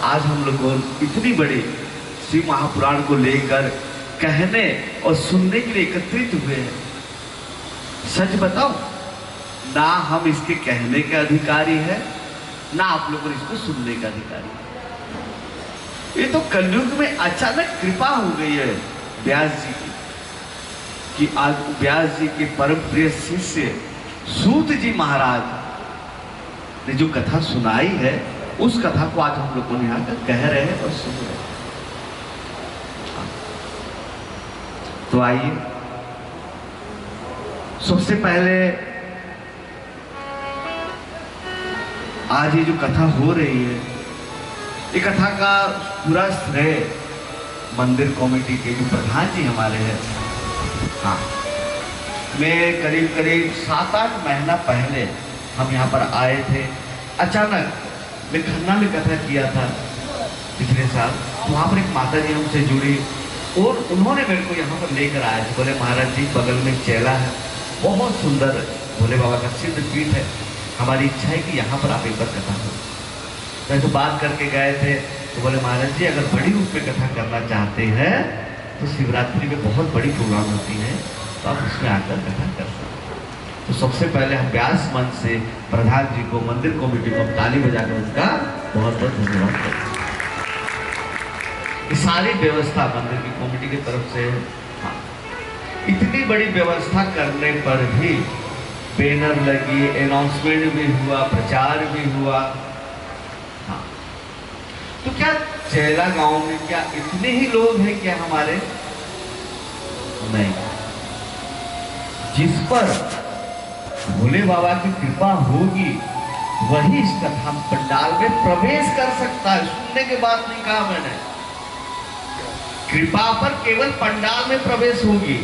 आज हम लोग इतनी बड़ी श्री महापुराण को लेकर कहने और सुनने के लिए एकत्रित हुए हैं। सच बताओ, ना हम इसके कहने के अधिकारी हैं, ना आप लोगों इसको सुनने का अधिकारी है। ये तो कलयुग में अचानक कृपा हो गई है व्यास जी की, कि आज व्यास जी के परम प्रिय शिष्य सूत जी महाराज ने जो कथा सुनाई है, उस कथा को आज हम लोगों ने आकर कह रहे हैं और सुन रहे हैं। तो आइए, सबसे पहले आज ये जो कथा हो रही है, ये कथा का पूरा श्रेय मंदिर कमेटी के जो प्रधान जी हमारे हैं, हाँ, मैं करीब करीब 7-8 महीना पहले हम यहाँ पर आए थे। अचानक मैं खन्ना में कथा किया था पिछले साल, तो वहाँ पर एक माता जी हमसे जुड़ी और उन्होंने मेरे को यहाँ पर लेकर आए थे। बोले महाराज जी, बगल में चेला है, बहुत सुंदर भोले बाबा का सिद्ध पीठ है, हमारी इच्छा है कि यहाँ पर आप एक बार कथा करो। मैं तो बात करके गए थे, तो बोले महाराज जी, अगर बड़ी रूप में कथा करना चाहते हैं तो शिवरात्रि में बहुत बड़ी प्रोग्राम होती है, तो आप उसमें आकर कथा कर सकते हैं। तो सबसे पहले हम व्यास मंच से प्रधान जी को, मंदिर कमेटी को ताली बजाकर उनका बहुत बहुत धन्यवाद करते हैं। ये सारी व्यवस्था मंदिर की कमेटी की तरफ से, हाँ, इतनी बड़ी व्यवस्था करने पर भी बैनर लगी, अनाउंसमेंट भी हुआ, प्रचार भी हुआ। हाँ, तो क्या चेला गांव में क्या इतने ही लोग हैं क्या हमारे? नहीं, जिस पर भोले बाबा की कृपा होगी वही इस कथा पंडाल में प्रवेश कर सकता है। सुनने के बाद नहीं कहा मैंने, कृपा पर केवल पंडाल में प्रवेश होगी,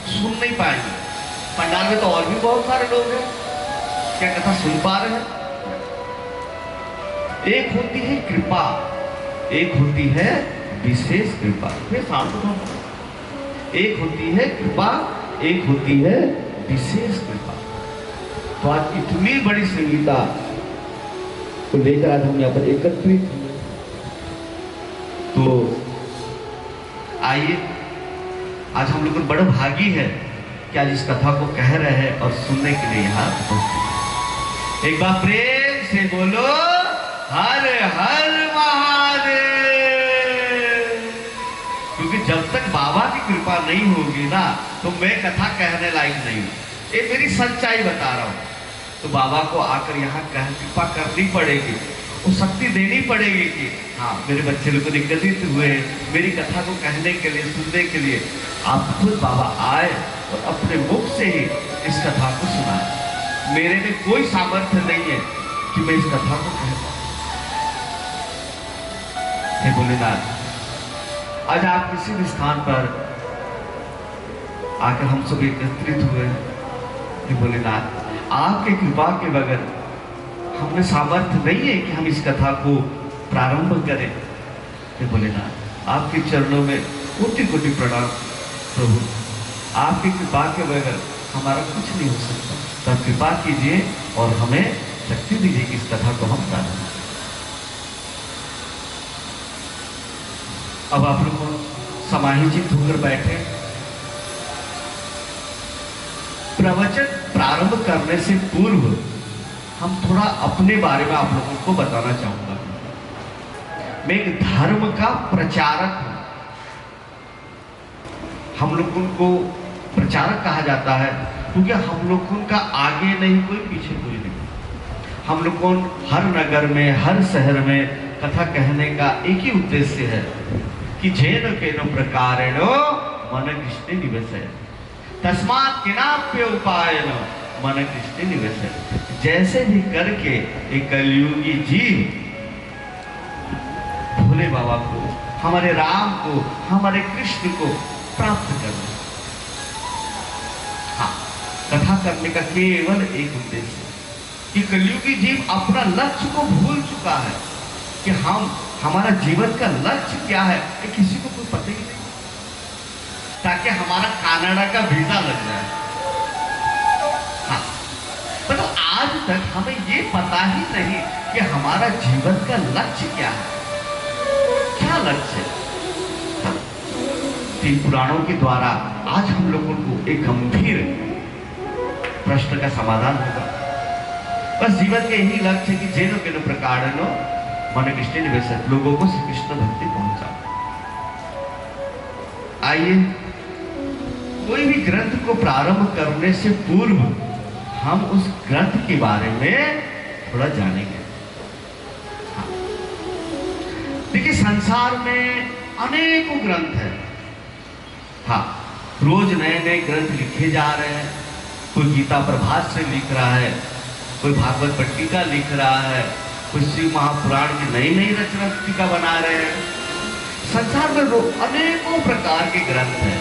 सुन नहीं पाएंगे। पंडाल में तो और भी बहुत सारे लोग हैं, क्या कथा सुन पा रहे हैं? एक होती है कृपा, एक होती है विशेष कृपा। फिर शांत, एक होती है कृपा, एक होती है विशेष कृपा। तो आज इतनी बड़ी संगीता को लेकर आज हम यहाँ पर एकत्रित हुए। तो आइए, आज हम लोग बड़े भागी है कि आज इस कथा को कह रहे हैं और सुनने के लिए यहाँ उपस्थित। एक बार प्रेम से बोलो हर हर महादेव। क्योंकि जब तक बाबा की कृपा नहीं होगी ना, तो मैं कथा कहने लायक नहीं हूँ। ये मेरी सच्चाई बता रहा हूँ। तो बाबा को आकर यहाँ कृपा करनी पड़ेगी, वो शक्ति देनी पड़ेगी कि हाँ, मेरे बच्चे लोग एकत्रित हुए मेरी कथा को कहने के लिए, सुनने के लिए। आप खुद बाबा आए और अपने मुख से ही इस कथा को सुनाए। मेरे में कोई सामर्थ्य नहीं है कि मैं इस कथा को कह पाऊं। हे भोलेनाथ, आज आप किसी भी स्थान पर आकर हम सब एकत्रित हुए हैं। हे भोलेनाथ, आपके कृपा के बगैर हमें सामर्थ्य नहीं है कि हम इस कथा को प्रारंभ करें। हे भोलेनाथ, आपके चरणों में कोटि कोटि प्रणाम प्रभु। आपकी कृपा के बगैर हमारा कुछ नहीं हो सकता। तो आप कृपा कीजिए और हमें शक्ति दीजिए कि इस कथा को हम प्रारंभ करें। अब आप लोग समाहित होकर बैठे। प्रवचन प्रारंभ करने से पूर्व हम थोड़ा अपने बारे में आप लोगों को बताना चाहूंगा। मैं एक धर्म का प्रचारक हूं। हम लोगों को प्रचारक कहा जाता है क्योंकि हम लोगों का आगे नहीं कोई, पीछे कोई नहीं। हम लोगों हर नगर में, हर शहर में कथा कहने का एक ही उद्देश्य है कि जेन केनो प्रकारेण मन कृष्ण निवेश, तस्मात् किनाप्य उपायन मन कृष्ण निवेश। जैसे भी करके एक कलयुगी जीव भोले बाबा को, हमारे राम को, हमारे कृष्ण को प्राप्त करना। हाँ, कथा करने का केवल एक उद्देश्य कि कलयुगी जीव अपना लक्ष्य को भूल चुका है कि हमारा जीवन का लक्ष्य क्या है, ये किसी को कोई पता ही नहीं, ताकि हमारा कनाडा का वीजा लग जाए। हाँ, मतलब आज तक हमें ये पता ही नहीं कि हमारा जीवन का लक्ष्य क्या है। क्या लक्ष्य है? तीन पुराणों के द्वारा आज हम लोगों को एक गंभीर प्रश्न का समाधान होगा। बस जीवन के यही लक्ष्य है कि जेनो के प्रकार मन कृष्ण निवेश लोगों को श्री कृष्ण भक्ति पहुंचाओ। आइए, कोई भी ग्रंथ को प्रारंभ करने से पूर्व हम उस ग्रंथ के बारे में थोड़ा जानेंगे। हाँ। देखिए, संसार में अनेकों ग्रंथ हैं। हाँ, रोज नए नए ग्रंथ लिखे जा रहे हैं। कोई गीता प्रभाष्य लिख रहा है, कोई भागवत पट्टिका लिख रहा है, कोई शिव महापुराण की नई नई रचना टीका बना रहे हैं। संसार में अनेकों प्रकार के ग्रंथ हैं।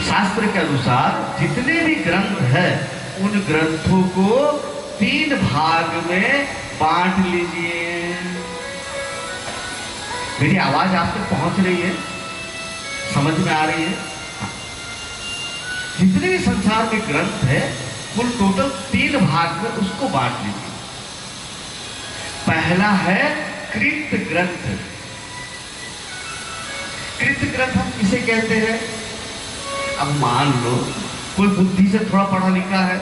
शास्त्र के अनुसार जितने भी ग्रंथ हैं, उन ग्रंथों को 3 भाग में बांट लीजिए। मेरी आवाज आप तक पहुंच रही है? समझ में आ रही है? हाँ। जितने भी संसार में ग्रंथ है, कुल टोटल 3 भाग में उसको बांट लीजिए। पहला है कृत ग्रंथ। कृत ग्रंथ हम किसे कहते हैं? अब मान लो कोई बुद्धि से थोड़ा पढ़ा लिखा है,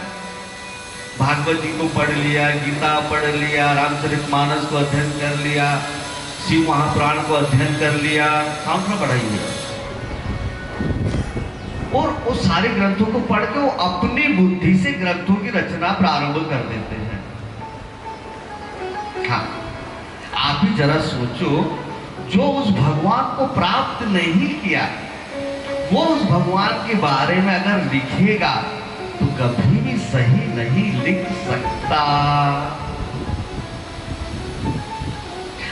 भागवत जी को पढ़ लिया, गीता पढ़ लिया, रामचरितमानस को अध्ययन कर लिया, शिव महापुराण को अध्ययन कर लिया, सामने पढ़ाई और उस सारे ग्रंथों को पढ़ के वो अपनी बुद्धि से ग्रंथों की रचना प्रारंभ कर देते हैं। हाँ, आप भी जरा सोचो, जो उस भगवान को प्राप्त नहीं किया, वो उस भगवान के बारे में अगर लिखेगा तो कभी भी सही नहीं लिख सकता।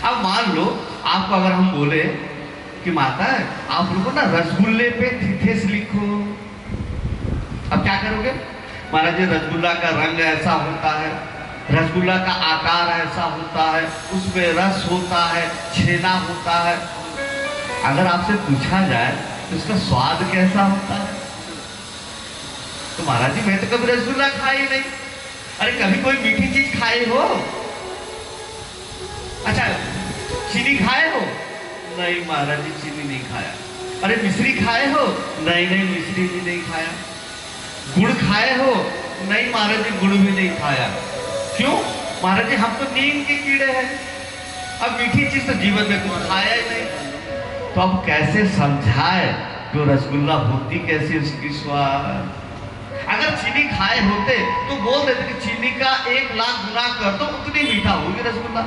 अब मान लो आपको अगर हम बोले कि माता आप लोगों ना रसगुल्ले पे थिथेस लिखो, अब क्या करोगे? महाराज जी, रसगुल्ला का रंग ऐसा होता है, रसगुल्ला का आकार ऐसा होता है, उसमें रस होता है, छेना होता है। अगर आपसे पूछा जाए तो इसका स्वाद कैसा होता है, तो महाराज जी मैं तो कभी रसगुल्ला खाई नहीं। अरे कभी कोई मीठी चीज खाए हो? अच्छा, चीनी खाए हो? नहीं महाराज जी, चीनी नहीं खाया। अरे मिश्री खाए हो? नहीं नहीं, मिश्री भी नहीं खाया। गुड़ खाए हो? नहीं महाराज जी, गुड़ भी नहीं खाया। क्यों? महाराज जी हम तो नींद के कीड़े हैं, अब मीठी चीज तो जीवन में कुछ खाया ही नहीं। तो अब कैसे समझाए जो रसगुल्ला होती कैसी उसकी स्वाद? अगर चीनी खाए होते तो बोल देते कि चीनी का 1 लाख गुना कर दो, उतनी मीठा होगी रसगुल्ला।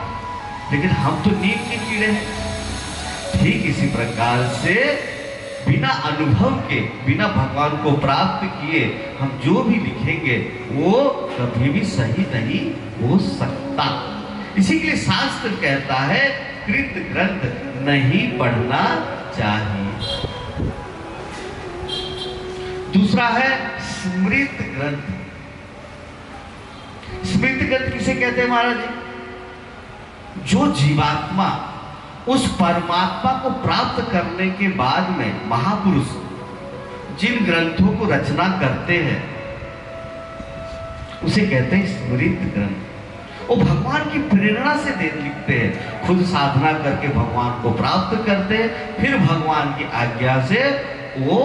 लेकिन हम तो नींद के कीड़े हैं। ठीक इसी प्रकार से बिना अनुभव के, बिना भगवान को प्राप्त किए हम जो भी लिखेंगे वो कभी भी सही नहीं हो सकता। इसी के लिए शास्त्र कहता है कृत ग्रंथ नहीं पढ़ना चाहिए। दूसरा है स्मृत ग्रंथ। स्मृत ग्रंथ किसे कहते हैं महाराज जी? जो जीवात्मा उस परमात्मा को प्राप्त करने के बाद में महापुरुष जिन ग्रंथों को रचना करते हैं उसे कहते हैं स्मृत ग्रंथ। वो भगवान की प्रेरणा से लिखते हैं, खुद साधना करके भगवान को प्राप्त करते हैं, फिर भगवान की आज्ञा से वो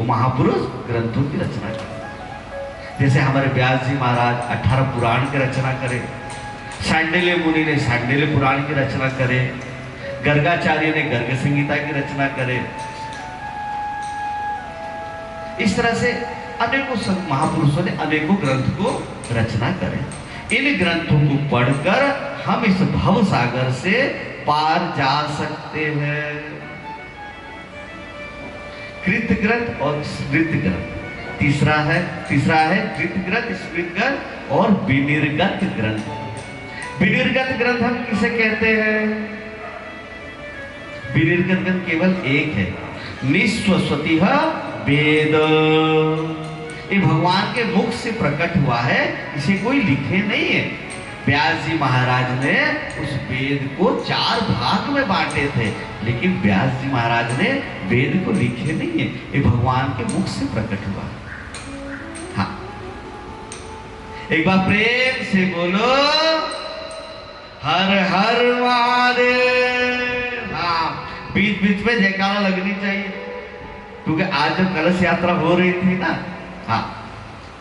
महापुरुष ग्रंथों की रचना करते। जैसे हमारे व्यास जी महाराज 18 पुराण की रचना करें, शांडिल्य मुनि ने शांडिल्य पुराण की रचना करे, गर्गाचार्य ने गर्ग संहिता की रचना करे। इस तरह से अनेकों महापुरुषों ने अनेकों ग्रंथ को रचना करे। इन ग्रंथों को पढ़कर हम इस भव सागर से पार जा सकते हैं। कृत ग्रंथ और स्मृत ग्रंथ। तीसरा है कृत ग्रंथ, स्मृत ग्रंथ और विनिर्गत ग्रंथ। विनिर्गत ग्रंथ हम किसे कहते हैं? विनिर्गत ग्रंथ केवल एक है, निस्वसतिः वेद। ये भगवान के मुख से प्रकट हुआ है, इसे कोई लिखे नहीं है। व्यास जी महाराज ने उस वेद को 4 भाग में बांटे थे, लेकिन व्यास जी महाराज ने वेद को लिखे नहीं है, ये भगवान के मुख से प्रकट हुआ। हाँ, एक बार प्रेम से बोलो हर हर महादेव। हाँ, बीच बीच में जयकारा लगनी चाहिए, क्योंकि आज जब कलश यात्रा हो रही थी ना, हाँ,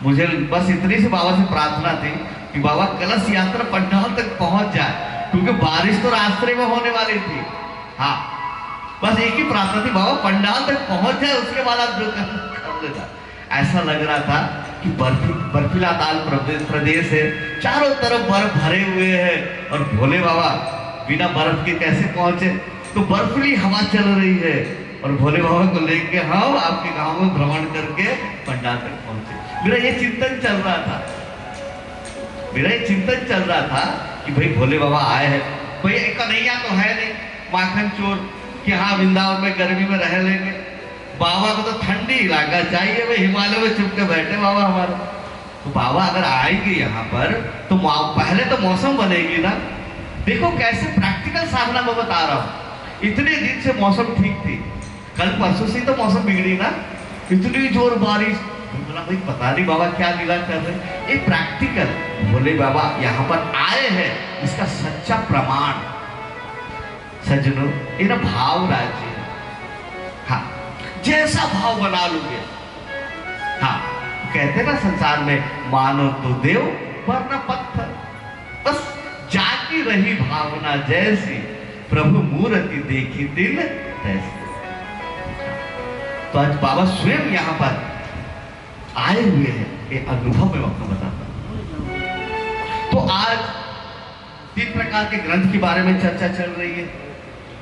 मुझे बस इतनी सी बाबा से प्रार्थना थी कि बाबा कलश यात्रा पंडाल तक पहुंच जाए, क्योंकि बारिश तो रास्ते में होने वाली थी। हाँ, बस एक ही प्रार्थना थी, बाबा पंडाल तक पहुंच जाए, उसके बाद आप जो कर लेना। ऐसा लग रहा था कि बर्फीला ताल प्रदेश है, चारों तरफ बर्फ भरे हुए हैं, और भोले बाबा बिना बर्फ के कैसे पहुंचे। तो बर्फीली हवा चल रही है, और भोले बाबा को लेके हम आपके गांव में भ्रमण करके पंडाल तक पहुंचे। मेरा ये चिंतन चल रहा था, कि भाई भोले बाबा आए हैं, भाई कन्हैया तो है नहीं माखन चोर कि हाँ वृंदावन में गर्मी में रह लेंगे। बाबा को तो ठंडी इलाका चाहिए, वे हिमालय में चुप के बैठे बाबा हमारे। तो बाबा अगर आएंगे यहाँ पर तो पहले तो मौसम बनेगी ना। देखो कैसे प्रैक्टिकल साधना मैं बता रहा हूँ। इतने दिन से मौसम ठीक थी, कल परसों से तो मौसम बिगड़ी ना, इतनी जोर बारिश। बोला भाई पता नहीं बाबा क्या लीला कर रहे। ये प्रैक्टिकल भोले बाबा यहाँ पर आए हैं, इसका सच्चा प्रमाण सज्जनों, ये ना भाव राज्य है। हाँ, जैसा भाव बना लोगे। हाँ, कहते ना संसार में मानो तो देव वरना पत्थर, बस जाती रही भावना जैसी, प्रभु मूर्ति देखी दिल तैसी। तो आज बाबा स्वयं यहाँ पर आए हुए हैं, ये अनुभव में आपको बताता हूं। तो आज 3 प्रकार के ग्रंथ के बारे में चर्चा चल रही है।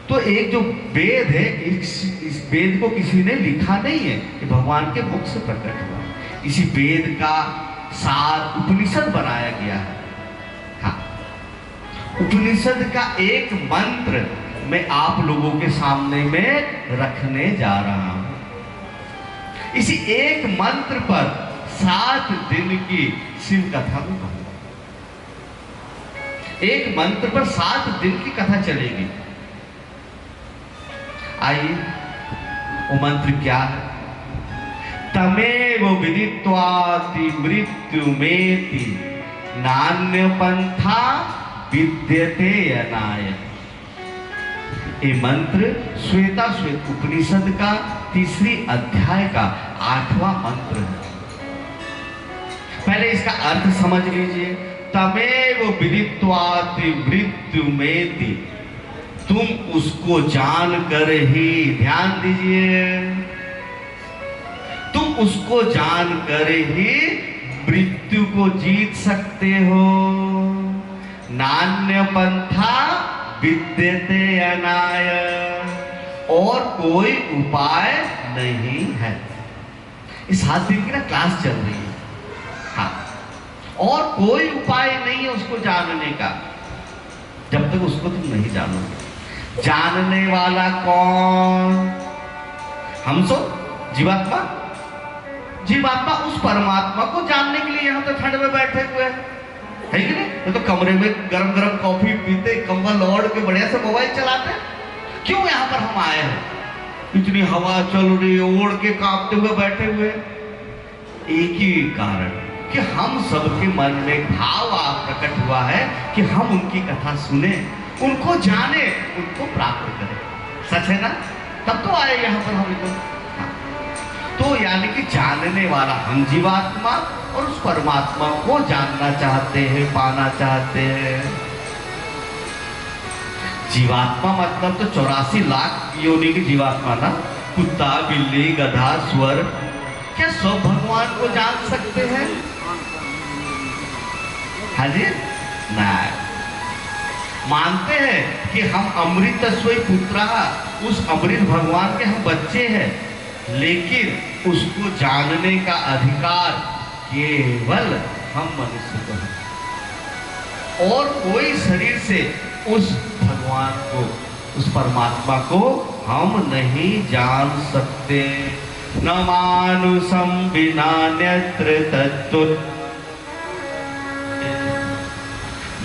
तो एक जो वेद है, इस वेद को किसी ने लिखा नहीं है, कि भगवान के मुख से प्रकट हुआ। इसी वेद का सार उपनिषद बनाया गया है। हाँ, उपनिषद का एक मंत्र मैं आप लोगों के सामने में रखने जा रहा हूं। इसी एक मंत्र पर 7 दिन की शिव कथा में कहूंगा। एक मंत्र पर 7 दिन की कथा चलेगी। आइए, वो मंत्र क्या है? तमेव विदित्वाति मृत्युमेति नान्य पंथा विद्यते अनाय। ये मंत्र श्वेता श्वेत उपनिषद का 3री अध्याय का 8वां मंत्र है। पहले इसका अर्थ समझ लीजिए। तमेव विदित्वाति मृत्युमेति, तुम उसको जानकर ही, ध्यान दीजिए, तुम उसको जानकर ही मृत्यु को जीत सकते हो। नान्य पंथा विद्यते अनाय, और कोई उपाय नहीं है। इस 7 दिन की ना क्लास चल रही है। हाँ, और कोई उपाय नहीं है उसको जानने का, जब तक उसको तुम नहीं जानोगे। जानने वाला कौन? हम सब जीवात्मा। जीवात्मा उस परमात्मा को जानने के लिए यहाँ तो ठंड में बैठे हुए हैं, है कि नहीं? तो कमरे में गरम गरम कॉफी पीते, कंबल ओढ़ के बढ़िया से मोबाइल चलाते। क्यों यहाँ पर हम आए हैं? इतनी हवा चल रही है, ओढ़ के कांपते हुए बैठे हुए। एक ही कारण कि हम सबके मन में भाव प्रकट हुआ है कि हम उनकी कथा सुने, उनको जाने, उनको प्राप्त करें। सच है ना? तब तो आए यहाँ पर हम लोग। तो यानी कि जानने वाला हम जीवात्मा, और उस परमात्मा को जानना चाहते हैं, पाना चाहते हैं। जीवात्मा मतलब तो 84 लाख योनि की जीवात्मा ना। कुत्ता, बिल्ली, गधा, स्वर, क्या सब भगवान को जान सकते हैं? हाँ जी, नहीं। मानते हैं कि हम अमृत स्वयं पुत्र, उस अमृत भगवान के हम बच्चे हैं, लेकिन उसको जानने का अधिकार केवल हम मनुष्य को है। और कोई शरीर से उस भगवान को, उस परमात्मा को हम नहीं जान सकते। न मानुषम विना न्यत्र तत्तुत,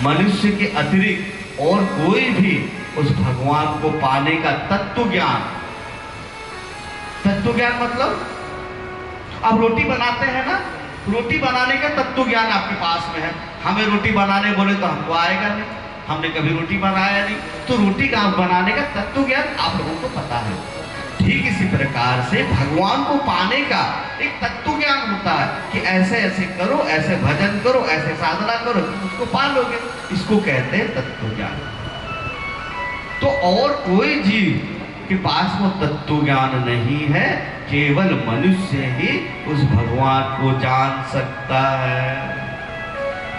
मनुष्य के अतिरिक्त और कोई भी उस भगवान को पाने का तत्व ज्ञान। तत्व ज्ञान मतलब आप रोटी बनाते हैं ना, रोटी बनाने का तत्व ज्ञान आपके पास में है। हमें रोटी बनाने बोले तो हमको आएगा नहीं, हमने कभी रोटी बनाया नहीं, तो रोटी का बनाने का तत्व ज्ञान आप लोगों को पता है। ठीक इसी प्रकार से भगवान को पाने का एक तत्व ज्ञान होता है कि ऐसे ऐसे करो, ऐसे भजन करो, ऐसे साधना करो, तुम उसको पा लोगे। इसको कहते हैं तत्व ज्ञान। तो और कोई जीव के पास वो तत्व ज्ञान नहीं है, केवल मनुष्य ही उस भगवान को जान सकता है।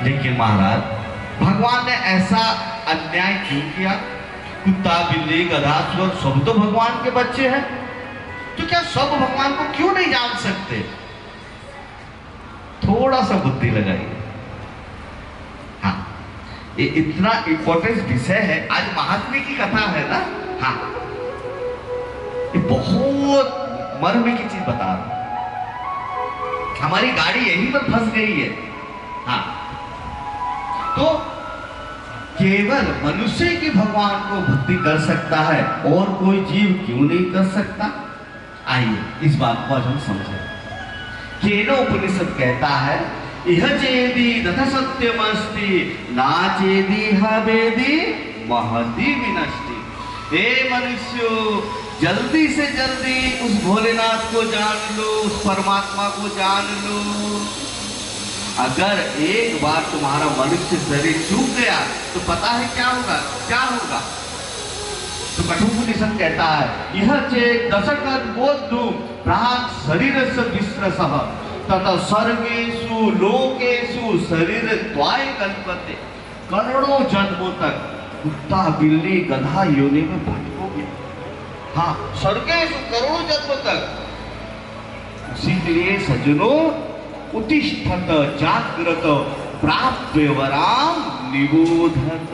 लेकिन महाराज, भगवान ने ऐसा अन्याय क्यों किया? कुत्ता, बिल्ली, गधा, सुअर सब तो भगवान के बच्चे हैं, तो क्या सब भगवान को क्यों नहीं जान सकते? थोड़ा सा बुद्धि लगाइए। हाँ, ये इतना इंपॉर्टेंट विषय है, आज महात्म्य की कथा है ना। हाँ, ये बहुत मर्म की चीज बता रहा हूं। हमारी गाड़ी यहीं पर फंस गई है। हाँ, तो केवल मनुष्य की भगवान को भक्ति कर सकता है, और कोई जीव क्यों नहीं कर सकता? आइए इस बात को आज हम समझें। केनो उपनिषद कहता है, इह चेदि तथा सत्यमस्ति, ना चेदि हवेदि महति विनष्टि। हे मनुष्यों, जल्दी से जल्दी उस भोलेनाथ को जान लो, उस परमात्मा को जान लो। अगर एक बार तुम्हारा मनुष्य शरीर चूक गया तो पता है क्या होगा? क्या होगा? तो कठोपनिषद कहता है, यह चेत दशकं बोद्धुं प्राक् शरीरस्य विस्रसः ततः सर्वेषु लोकेषु शरीरद्वय कल्पते। करोड़ों जन्मों तक कुत्ता, बिल्ली, गधा योनि में भटकोगे। हाँ, सर्वेषु करोड़ों जन्मों तक। इसीलिए सज्जनों, उत्तिष्ठत जाग्रत प्राप्य वराम निबोधत।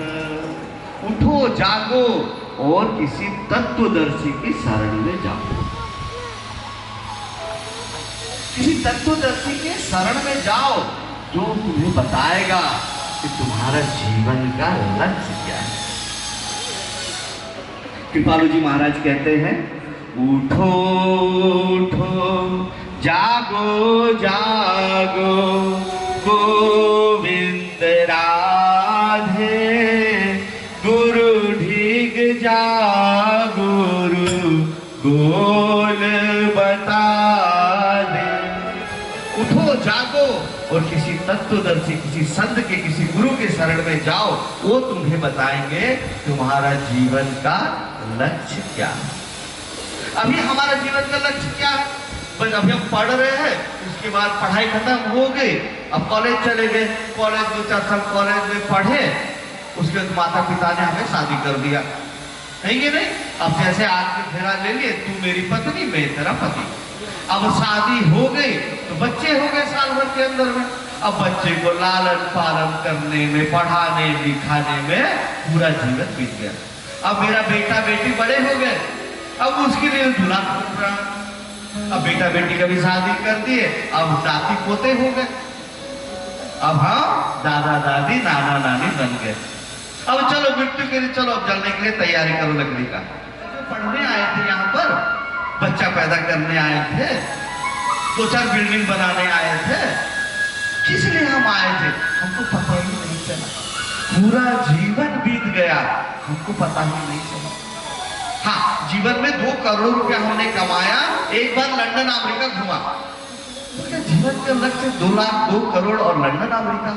उठो, जागो और किसी तत्वदर्शी की शरण में जाओ। किसी तत्वदर्शी के शरण में जाओ, जो तुम्हें बताएगा कि तुम्हारा जीवन का लक्ष्य क्या है। कृपालु जी महाराज कहते हैं, उठो उठो, जागो जागो, गोविंद राधे, गुरु ढीग जा, गुरु गोल बता दे। उठो, जागो और किसी तत्वदर्शी, किसी संत के, किसी गुरु के शरण में जाओ। वो तुम्हें बताएंगे तुम्हारा जीवन का लक्ष्य क्या है। अभी हमारा जीवन का लक्ष्य क्या है? बस अभी हम पढ़ रहे हैं, उसके बाद पढ़ाई खत्म हो गई, अब कॉलेज चले गए, कॉलेज 2-4 साल कॉलेज में पढ़े, उसके बाद माता पिता ने हमें शादी कर दिया, है कि नहीं? अब जैसे आज के फेरा ले लिए, तू मेरी पत्नी, मैं तेरा पति। अब शादी हो गई तो बच्चे हो गए साल भर के अंदर में। अब बच्चे को लालन पालन करने में, पढ़ाने लिखाने में पूरा जीवन बीत गया। अब मेरा बेटा बेटी बड़े हो गए, अब उसके लिए दूल्हा ढूंढ रहा। अब बेटा बेटी का भी शादी कर दिए, अब नाती पोते हो गए, अब हाँ दादा दादी नाना नानी बन गए। अब चलो मृत्यु के लिए, चलो अब जलने के लिए तैयारी करो लकड़ी का। जो पढ़ने आए थे यहाँ पर, बच्चा पैदा करने आए थे, 2-4 बिल्डिंग बनाने आए थे, किस लिए हम आए थे हमको पता ही नहीं चला। पूरा जीवन बीत गया, हमको पता ही नहीं चला। हाँ, जीवन में 2 करोड़ रुपया हमने कमाया, एक बार लंदन अमेरिका घुमा। उसका जीवन का लक्ष्य 2 लाख 2 करोड़ और लंदन अमेरिका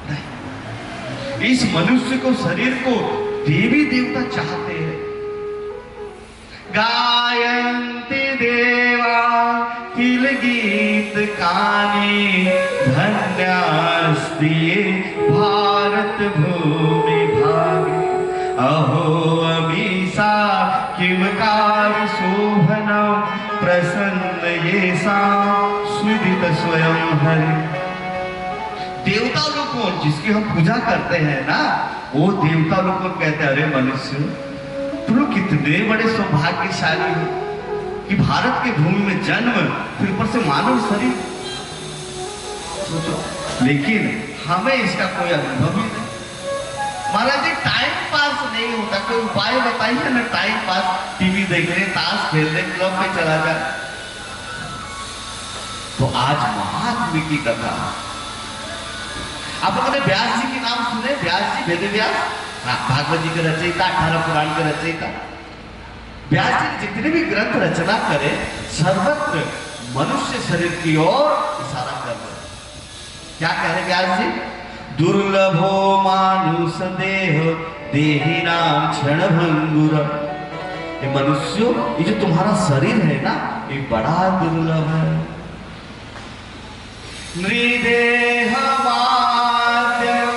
नहीं। इस मनुष्य को, शरीर को देवी देवता चाहते हैं। गायन्ति देवा किल गीत कानी, धन्यास्ति भारत भूमि भागी। अहो अमीसा किमकार शोभनम, प्रसन्न ये सा सुदित स्वयं हरि। देवता लोग को जिसकी हम पूजा करते हैं ना, वो देवता लोग को कहते हैं, अरे मनुष्य, तुम लोग कितने बड़े सौभाग्यशाली हो कि भारत की भूमि में जन्म, फिर ऊपर से मानव शरीर। सोचो, लेकिन हमें इसका कोई अनुभव ही नहीं। महाराज जी, टाइम पास नहीं होता, कोई उपाय बताइए ना, टाइम पास, टीवी देखने, ताश खेलने, क्लब में चला जाए। तो आज महात्म्य की कथा, आप लोगों ने व्यास जी के नाम सुने? व्यास जी, वेद व्यास, हाँ, भागवत जी के रचयिता, 18 पुराण के रचयिता। व्यास जी जितने भी ग्रंथ रचना करे सर्वत्र मनुष्य शरीर की ओर इशारा कर रहे। क्या कह रहे व्यास जी? दुर्लभो मानुष देह देहि नाम क्षण भंगुर। ये मनुष्यों, ये जो तुम्हारा शरीर है ना, ये बड़ा दुर्लभ है। नृदेह माद्यम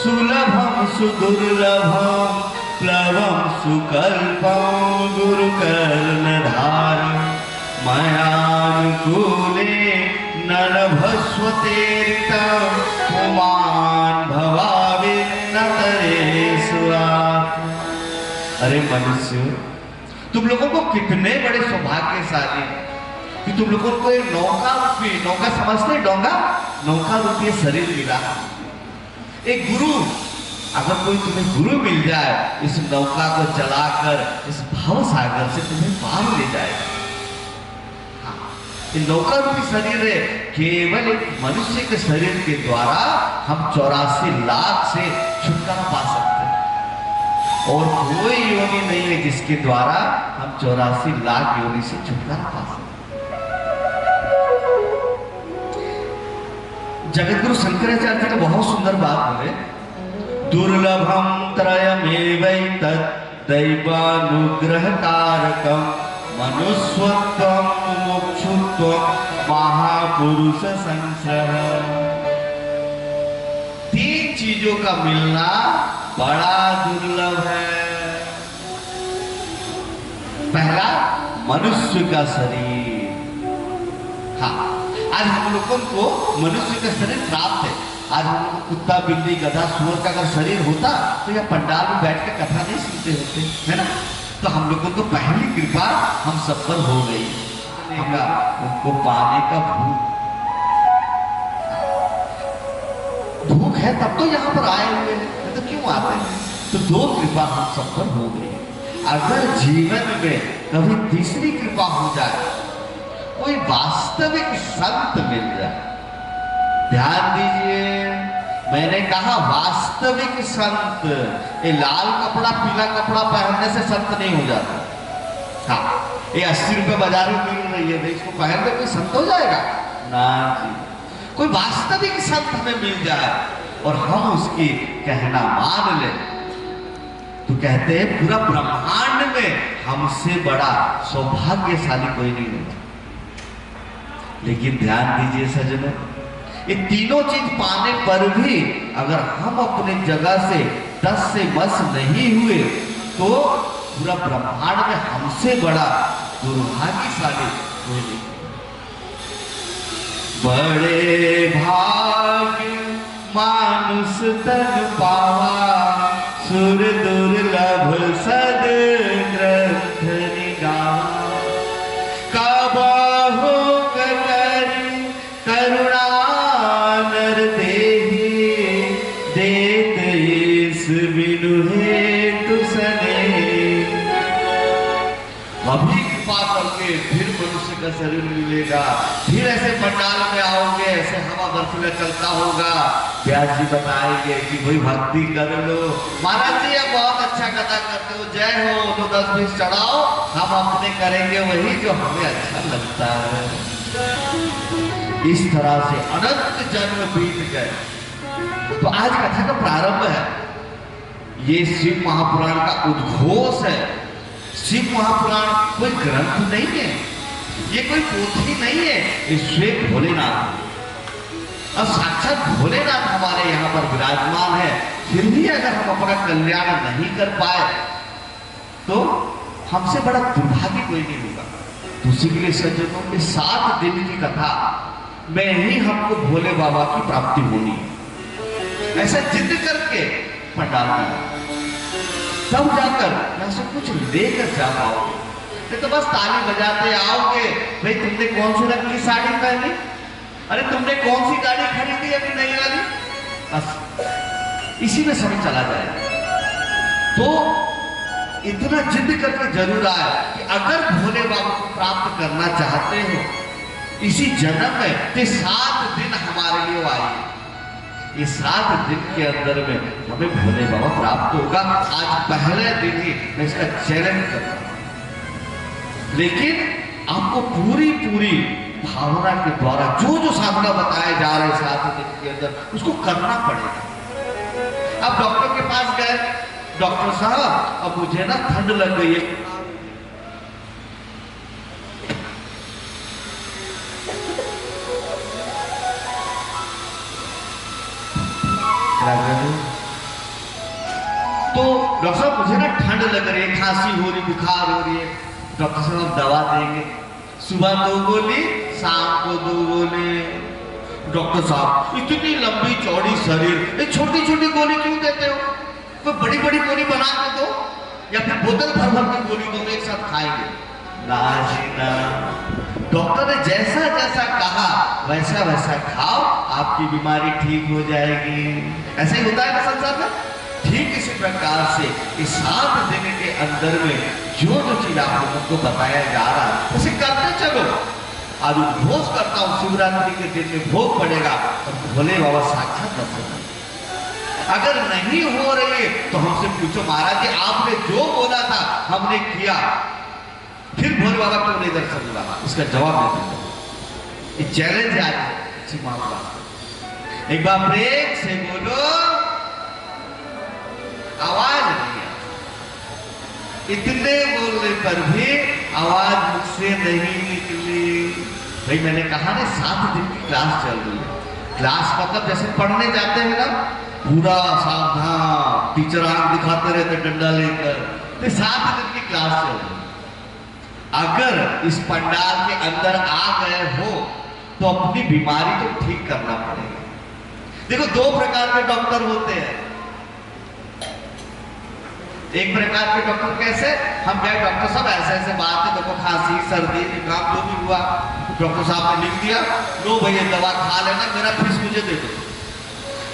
सुलभम सुदुर्लभम प्लवम सुकल्पम गुरुकर्णधारम मयानुकूले नभस्वतेरितम पुमान भवावे न तरेसुआ। अरे मनुष्य, तुम लोगों को कितने बड़े सौभाग्यशाली कि तुम लोगों को एक नौका रूपी, नौका समझते हैं? डोंगा, नौका रूपी शरीर मिला। एक गुरु, अगर कोई तुम्हें गुरु मिल जाए, इस नौका को चलाकर इस भव सागर से तुम्हें पार ले जाएगा। हाँ, ये नौका रूपी शरीर है। केवल एक मनुष्य के शरीर के द्वारा हम 84 लाख से छुटकारा पा सकते हैं, और कोई योनि नहीं है जिसके द्वारा हम 84 लाख योनि से छुटकारा पा सकते हैं। जगतगुरु शंकराचार्य ने बहुत सुंदर बात बोले, दुर्लभम त्रयमेवैतत् दैवानुग्रह कारकम मनुष्यत्वम मुमुक्षुत्वम महापुरुष संश्रय। 3 चीजों का मिलना बड़ा दुर्लभ है। पहला, मनुष्य का शरीर। हाँ, आज हम लोगों को मनुष्य का शरीर प्राप्त है। आज हम लोग कुत्ता, बिल्ली, गधा, सुअर का अगर शरीर होता तो यह पंडाल में बैठ के कथा नहीं सुनते होते, है ना? तो हम लोगों को पहली कृपा हम सब पर हो गई, उनको पाने का भूख है, तब तो यहाँ पर आए हुए हैं, तो क्यों आते हैं? तो 2 कृपा हम सब पर हो गई। अगर जीवन में कभी तीसरी कृपा हो जाए, कोई वास्तविक संत मिल जाए, ध्यान दीजिए, मैंने कहा वास्तविक संत। ये लाल कपड़ा, पीला कपड़ा पहनने से संत नहीं हो जाता। हाँ, ये 80 रुपए बाजार में मिल रही है, इसको पहन के कोई संत हो जाएगा ना जी। कोई वास्तविक संत हमें मिल जाए और हम उसकी कहना मान ले, तो कहते हैं पूरा ब्रह्मांड में हमसे बड़ा सौभाग्यशाली कोई नहीं होता। लेकिन ध्यान दीजिए सज्जनों, ये तीनों चीज पाने पर भी अगर हम अपने जगह से 10 से मस नहीं हुए, तो पूरा ब्रह्मांड में हमसे बड़ा दुर्भाग्यशाली कोई नहीं। बड़े भाग्य मानुष तन पावा, सुर दुर्लभ सद ग्रंथ निगाहा। कबहु करी करुणा नर देहि, देत ईस बिनु हेतु सने। अभी कृपा करके फिर मनुष्य का शरीर मिलेगा, फिर ऐसे पंडाल में आओगे, ऐसे हवा बर्फीला चलता होगा, व्यास जी बताएंगे कि भाई भक्ति कर लो। महाराज जी आप बहुत अच्छा कथा करते हो, जय हो, तो 10-20 चढ़ाओ, हम अपने करेंगे वही जो हमें अच्छा लगता है। इस तरह से अनंत जन्म बीत गए। तो आज कथा का प्रारंभ है, ये शिव महापुराण का उद्घोष है। शिव महापुराण कोई ग्रंथ नहीं है, ये कोई पोथी नहीं है, ये स्वयं भोलेनाथ, और साक्षात भोलेनाथ हमारे यहाँ पर विराजमान है। फिर भी अगर हम अपना कल्याण नहीं कर पाए तो हमसे बड़ा दुर्भाग्य कोई नहीं होगा। तो उसी के लिए सज्जनों, के 7 दिन की कथा में ही हमको भोले बाबा की प्राप्ति होनी है। ऐसा जिद करके पंडाल में तब जाकर यहाँ से कुछ लेकर जा पाओगे, नहीं तो बस ताली बजाते आओगे। भाई तुमने कौन सी रंग की साड़ी पहनी, अरे तुमने कौन सी गाड़ी खरीदी अभी नई वाली, बस इसी में समय चला जाएगा। तो इतना जिद करके जरूर आए कि अगर भोले बाबा को प्राप्त करना चाहते हो इसी जन्म में, तो 7 दिन हमारे लिए आइए। ये 7 दिन के अंदर में हमें भोले बाबा प्राप्त होगा। आज पहले दिन ही मैं इसका चैलेंज करता हूं, लेकिन आपको पूरी पूरी भावना के द्वारा जो जो साधना बताए जा रहे 7 दिन के अंदर उसको करना पड़ेगा। अब डॉक्टर के पास गए, डॉक्टर साहब अब मुझे ना ठंड लग गई है। तो डॉक्टर साहब मुझे ना ठंड लग रही है, खांसी हो रही, बुखार हो रही है। डॉक्टर साहब दवा देंगे, सुबह 2 गोली, शाम को 2 गोली। डॉक्टर साहब इतनी लंबी चौड़ी शरीर, एक छोटी छोटी गोली क्यों देते हो? कोई बड़ी बड़ी गोली बना के दो, या फिर बोतल भर भर की गोली दो तो एक साथ खाएंगे। ना, डॉक्टर ने जैसा जैसा कहा वैसा वैसा खाओ, आपकी बीमारी ठीक हो जाएगी। ऐसा ही होता है ना संसार में। ठीक इसी प्रकार से इस 7 दिन के अंदर में जो जो चीज आप लोगों को बताया जा रहा है उसे करते चलो। आज उद्घोष करता हूं, शिवरात्रि के दिन में भोग पड़ेगा तो भोले बाबा साक्षात दर्शन। अगर नहीं हो रही है तो हमसे पूछो, महाराज जी आपने जो बोला था हमने किया, फिर भोले बाबा क्यों नहीं दर्शन हुआ? इसका जवाब मैं दूंगा। ये चैलेंज है आज मामला। एक बार प्रेम से बोलो, आवाज नहीं है, इतने बोलने पर भी आवाज मुझसे नहीं निकली। भाई मैंने कहा ना 7 दिन की क्लास चल रही है। क्लास मतलब जैसे पढ़ने जाते हैं ना, पूरा सावधान, टीचर आंख दिखाते रहते डंडा लेकर। तो 7 दिन की क्लास चल रही है। अगर इस पंडाल के अंदर आ गए हो तो अपनी बीमारी तो ठीक करना पड़ेगा। देखो 2 प्रकार के डॉक्टर होते हैं। एक प्रकार के डॉक्टर कैसे, हम गए डॉक्टर साहब ऐसे ऐसे बात है, देखो खांसी सर्दी जुकाम जो भी हुआ, डॉक्टर साहब ने लिख दिया, लो भैया दवा खा लेना, मेरा फीस मुझे दे दो।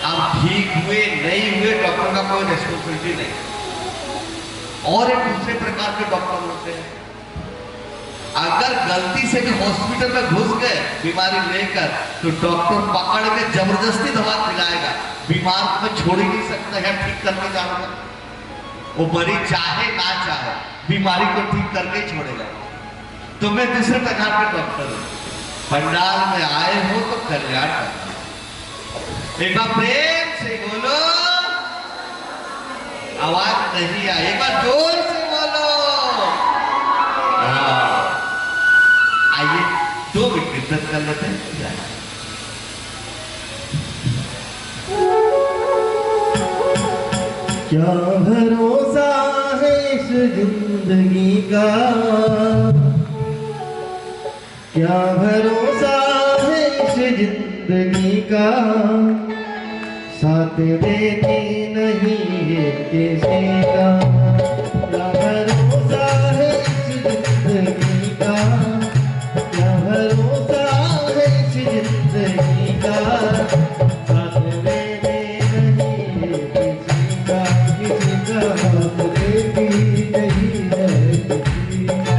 अब ठीक हुए नहीं हुए डॉक्टर का कोई रिस्पॉन्सिबिलिटी नहीं। और एक दूसरे प्रकार के डॉक्टर होते हैं, अगर गलती से भी हॉस्पिटल में घुस गए बीमारी लेकर तो डॉक्टर पकड़ के जबरदस्ती दवा खिलाएगा। बीमार को छोड़ ही नहीं सकता है, ठीक करके जाऊंगा। वो मरीज चाहे ना चाहे बीमारी को ठीक करके छोड़ेगा। तो मैं दूसरे प्रकार के डॉक्टर हूं। पंडाल में आए हो तो कल्याण करना। एक बार प्रेम से बोलो, आवाज नहीं आई, एक बार जोर से बोलो। आइए 2 मिनट कीर्तन कर लेते हैं। क्या भरोसा है इस जिंदगी का, क्या भरोसा है इस जिंदगी का, साथ देती नहीं है किसी का। क्या भरोसा है इस जिंदगी का, क्या भरोसा है इस जिंदगी का, साथ देती नहीं है किसी का, किसी का साथ देती नहीं है किसी का।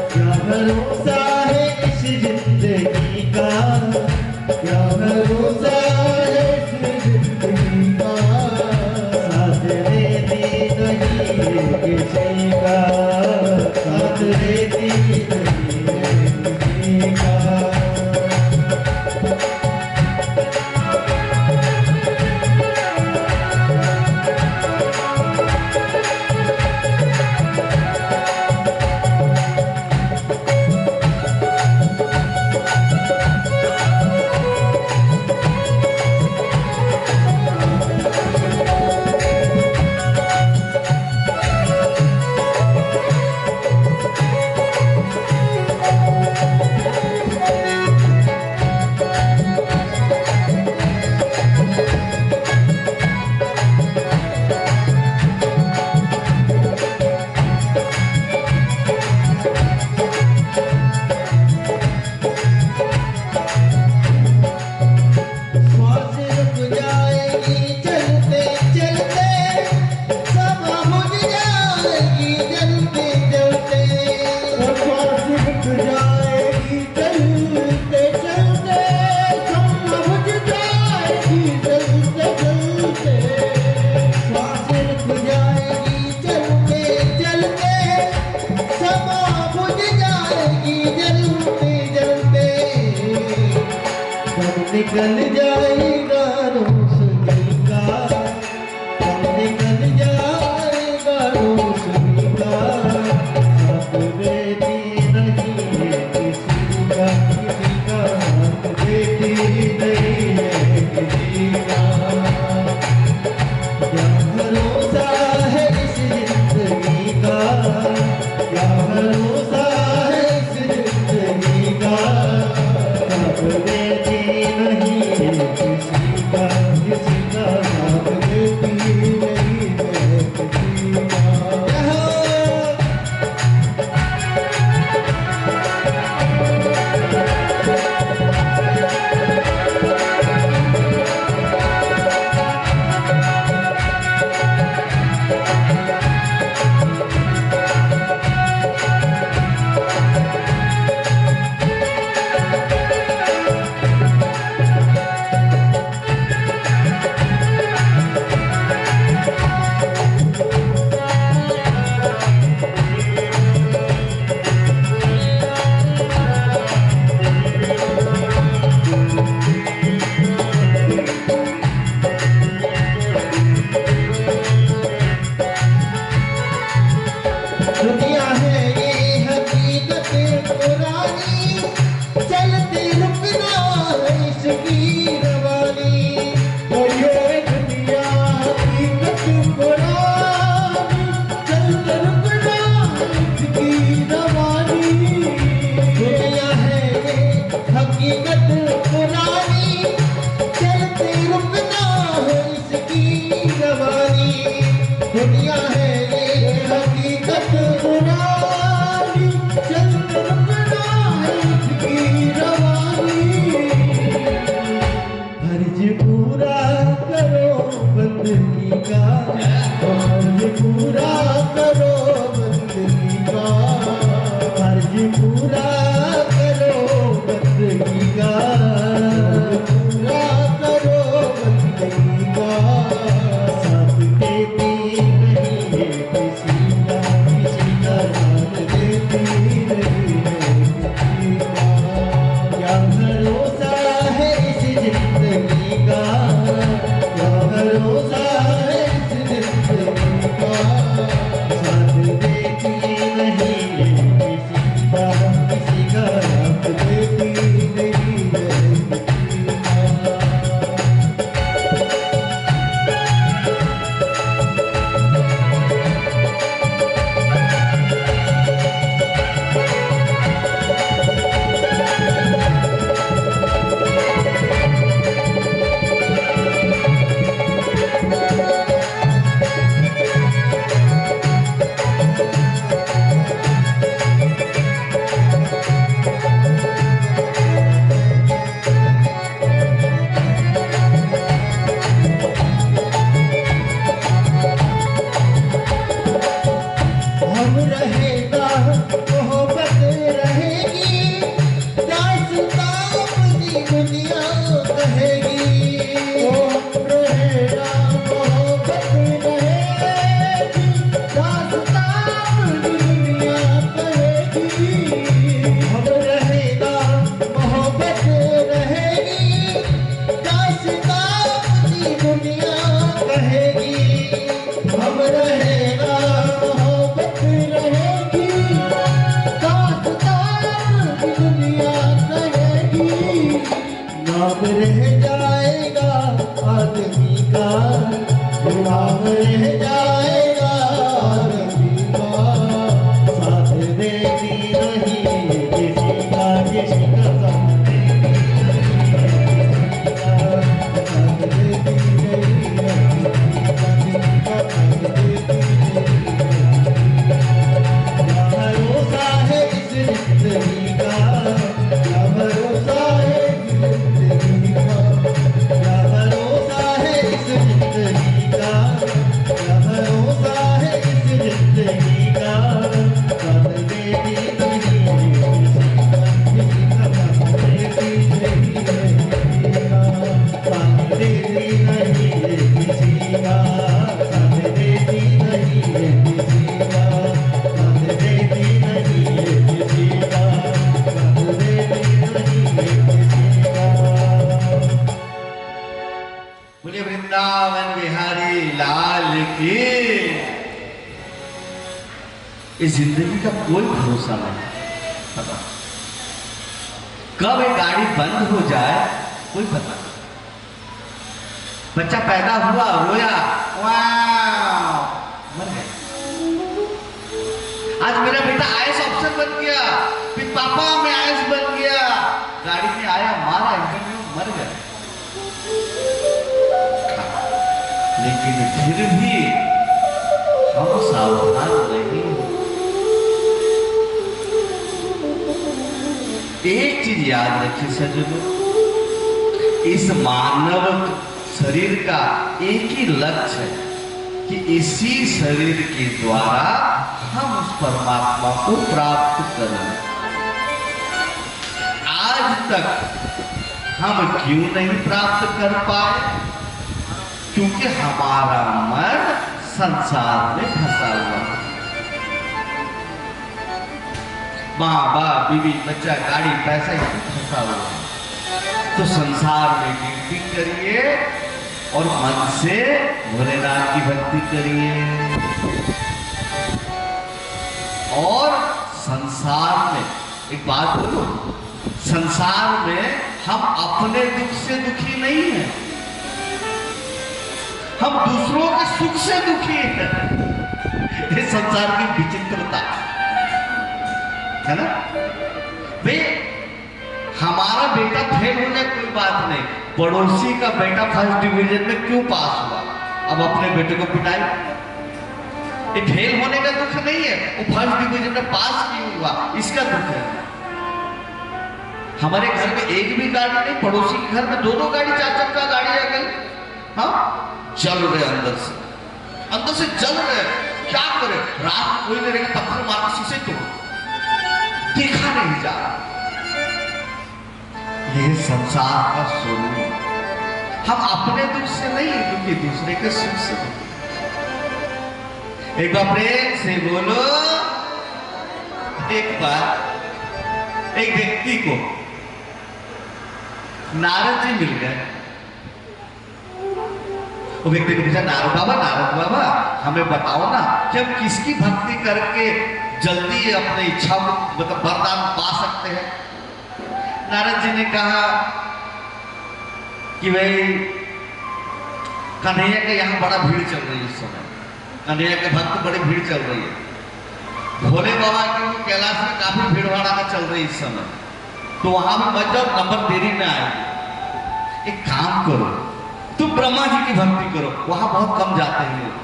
क्या भरोसा है इस जिंदगी का, क्या भरोसा है इस जिंदगी का, साथ देती नहीं है किसी का, साथ देती नहीं है किसी का। निकल जाएगा रोशनी का, कब निकल जाएगा रोशनी का, साथ देती नहीं है किसी का, किसी का साथ देती नहीं है किसी का। क्या भरोसा है इस जिंदगी का, क्या भरोसा है इस जिंदगी का, साथ देती नहीं है किसी का, किसी का साथ देती नहीं है किसी का। दुनिया है ये हकीकत पुरानी, चलते रुकना है इसकी रवानी। तो ये दुनिया हकीकत पुरानी, चलते रुकना है इसकी रवानी। दुनिया है ये हकीकत पुरानी, चलते रुकना है इसकी रवानी। दुनिया है ये हकीकत पुरानी, चलते रुकना है इसकी रवानी। फर्ज पूरा करो बंदगी का, फर्ज पूरा करो बंदगी का, फर्ज पूरा करो बंदगी का, पूरा करो बंदगी का, साथ देती नहीं है किसी का, किसी का साथ देती नहीं है किसी का। क्या भरोसा है इस जिंदगी का, क्या भरोसा है इस जिंदगी का, साथ देती नहीं है किसी का, किसी का साथ देती नहीं है किसी का। हम रहेगा मोहब्बत रहेगी, दास्तां अपनी दुनिया कहेगी। हम रहेगा मोहब्बत रहेगी, दास्तां अपनी दुनिया कहेगी। हम रहेगा मोहब्बत रहेगी, दास्तां अपनी दुनिया कहेगी। हम रहेगा मोहब्बत रहेगी, दास्तां अपनी दुनिया कहेगी। नाम रह जाएगा आदमी का, नाम रह जाएगा आदमी का, साथ देती नहीं है किसी का, किसी का साथ देती नहीं है किसी का, किसी का साथ देती नहीं है। क्या भरोसा है इस जिंदगी का, क्या भरोसा है इस जिंदगी का, क्या भरोसा है इस जिंदगी का, क्या भरोसा लेकिन इस जिंदगी का कोई भरोसा नहीं पता, कब ये गाड़ी बंद हो जाए कोई पता नहीं। बच्चा पैदा हुआ, रोया, वाह, मर गया। आज मेरा बेटा आईएएस ऑफिसर बन गया, फिर पापा मैं आईएएस बन गया, गाड़ी में आया, मारा, इंटरव्यू, मर गया। लेकिन फिर भी हम सावधान नहीं। एक चीज याद रखिए सज्जनों, इस मानव शरीर का एक ही लक्ष्य है कि इसी शरीर के द्वारा हम उस परमात्मा को प्राप्त करें। आज तक हम क्यों नहीं प्राप्त कर पाए? क्योंकि हमारा मन संसार में फंसा हुआ है। माँ बाप, बीवी, बच्चा, गाड़ी, पैसा, इसमें फंसा हुआ है। तो संसार में कीर्ति करिए और मन से भोलेनाथ की भक्ति करिए। और संसार में एक बात बोलो, संसार में हम अपने दुख से दुखी नहीं हैं, हम दूसरों के सुख से दुखी हैं। ये संसार की विचित्रता है ना। वे हमारा बेटा फेल हो जाए कोई बात नहीं, पड़ोसी का बेटा फर्स्ट डिवीजन में क्यों पास हुआ, अब अपने बेटे को पिटाई। ये फेल होने का दुख नहीं है, वो फर्स्ट डिवीजन में पास क्यों हुआ इसका दुख है। हमारे घर में एक भी गाड़ी नहीं, पड़ोसी के घर में दो दो गाड़ी, चार चक्का गाड़ी आ गई। हाँ, जल रहे अंदर से जल रहे। क्या करे, रात में कोई नहीं रहेगा, पत्थर मार के शीशे तोड़, देखा नहीं जा रहा। ये संसार का स्वरूप। हम अपने दुख से नहीं क्योंकि दूसरे के सुख से। एक बार प्रेम से बोलो। एक बार एक व्यक्ति को नारद जी मिल गए। वो व्यक्ति को पूछा, नारद बाबा हमें बताओ ना कि हम किसकी भक्ति करके जल्दी अपनी इच्छा मतलब वरदान पा सकते हैं। नारद जी ने कहा कि भाई कन्हैया के यहाँ बड़ा भीड़ चल रही है इस समय, कन्हैया के भक्त बड़ी भीड़ चल रही है। भोले बाबा की कैलाश में काफी भीड़ भाड़ा चल रही है इस समय, तो वहां में मत जाओ, नंबर देरी में आएगी। एक काम करो, तुम ब्रह्मा जी की भक्ति करो, वहां बहुत कम जाते हैं लोग,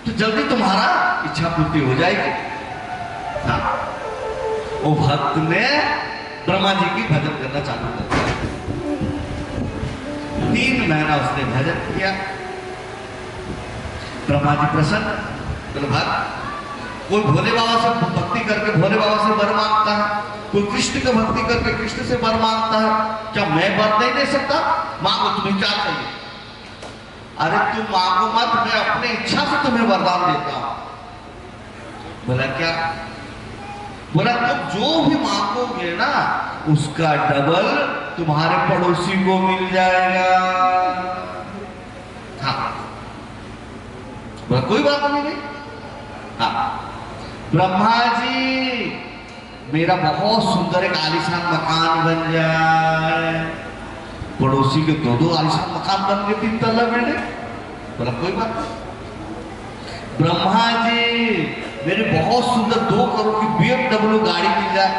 तो जल्दी तुम्हारा इच्छा पूर्ति हो जाएगी। हाँ, वो भक्त ने ब्रह्मा जी की भजन करना चालू कर दिया। 3 महीना उसने भजन किया। ब्रह्मा जी प्रसन्न, बोले भक्त, कोई भोले बाबा से भक्ति करके भोले बाबा से वर मांगता है, कोई कृष्ण की भक्ति करके कृष्ण से वर मांगता है, क्या मैं वर नहीं दे सकता? मांगो, तुम्हें क्या चाहिए? अरे तुम मांगो मत, मैं अपनी इच्छा से तुम्हें वरदान देता हूं। बोला क्या? बोला तुम जो भी मांगोगे ना उसका डबल तुम्हारे पड़ोसी को मिल जाएगा। हाँ, बोला कोई बात नहीं। हाँ, ब्रह्मा जी मेरा बहुत सुंदर एक आलीशान मकान बन जाए। पड़ोसी के 2-2 आलीशान मकान बन गए 3 तल्ला बिल्डिंग। बोला कोई बात नहीं। ब्रह्मा जी मेरे बहुत सुंदर 2 करोड़ की BMW गाड़ी मिल जाए।